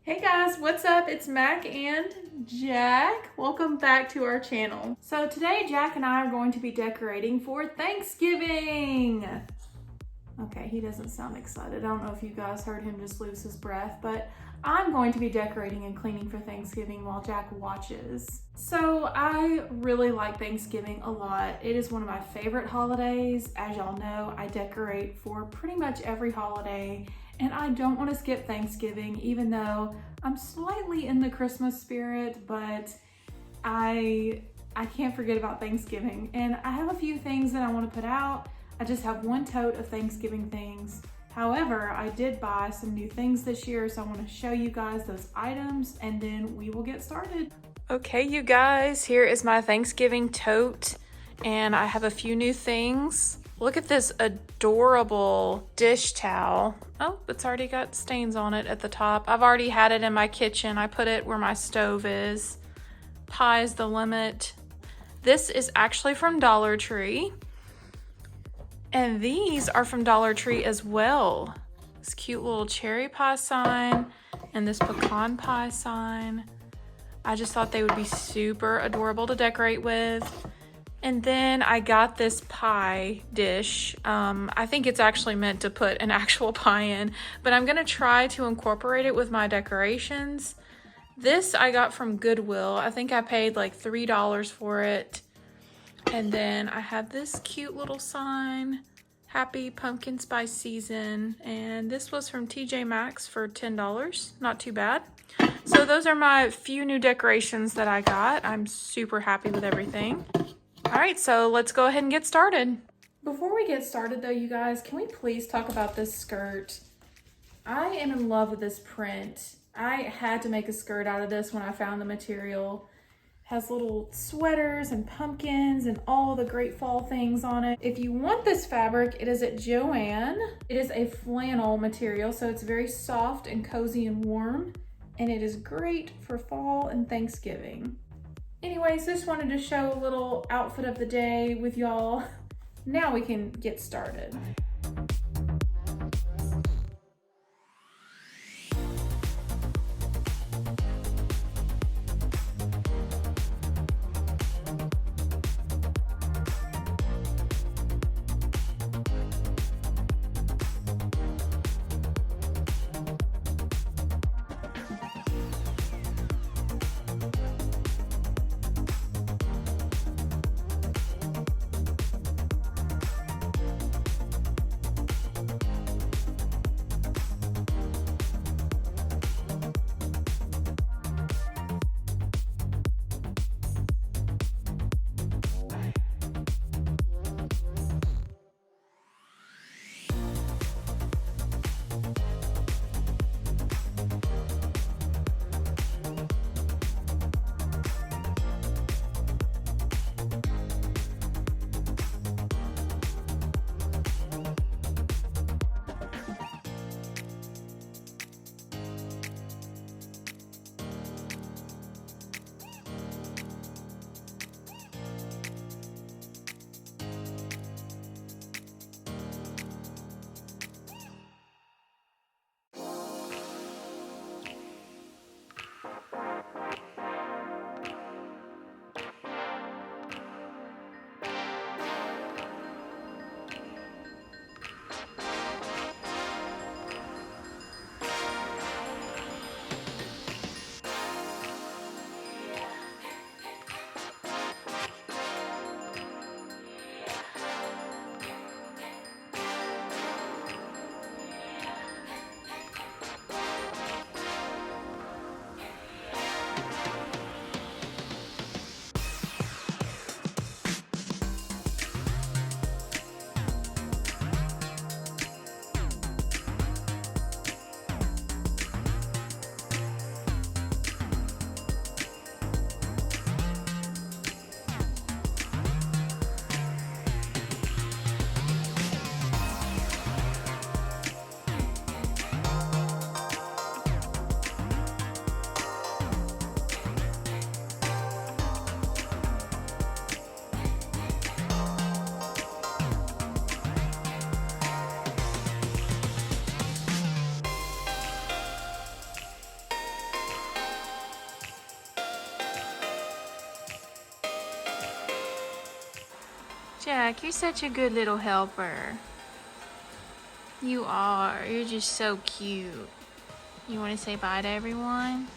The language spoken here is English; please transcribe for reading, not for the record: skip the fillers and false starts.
Hey guys, what's up? It's Mac and Jack. Welcome back to our channel. So today Jack and I are going to be decorating for Thanksgiving. Okay, he doesn't sound excited. I don't know if you guys heard him just lose his breath, but I'm going to be decorating and cleaning for Thanksgiving while Jack watches. So I really like Thanksgiving a lot. It is one of my favorite holidays. As y'all know, I decorate for pretty much every holiday. And I don't want to skip Thanksgiving, even though I'm slightly in the Christmas spirit, but I can't forget about Thanksgiving. And I have a few things that I want to put out. I just have one tote of Thanksgiving things. However, I did buy some new things this year, so I want to show you guys those items and then we will get started. Okay, you guys, here is my Thanksgiving tote and I have a few new things. Look at this adorable dish towel. Oh, it's already got stains on it at the top. I've already had it in my kitchen. I put it where my stove is. Pie's the limit. This is actually from Dollar Tree. And these are from Dollar Tree as well. This cute little cherry pie sign and this pecan pie sign. I just thought they would be super adorable to decorate with. And then I got this pie dish. I think it's actually meant to put an actual pie in, but I'm gonna try to incorporate it with my decorations. This I got from Goodwill. I think I paid like $3 for it. And then I have this cute little sign, Happy Pumpkin Spice Season. And this was from TJ Maxx for $10, not too bad. So those are my few new decorations that I got. I'm super happy with everything. All right, so let's go ahead and get started. Before we get started though, you guys, can we please talk about this skirt? I am in love with this print. I had to make a skirt out of this when I found the material. It has little sweaters and pumpkins and all the great fall things on it. If you want this fabric, it is at Joann. It is a flannel material, so it's very soft and cozy and warm, and it is great for fall and Thanksgiving. Anyways, just wanted to show a little outfit of the day with y'all. Now we can get started. Jack, you're such a good little helper. You are. You're just so cute. You want to say bye to everyone?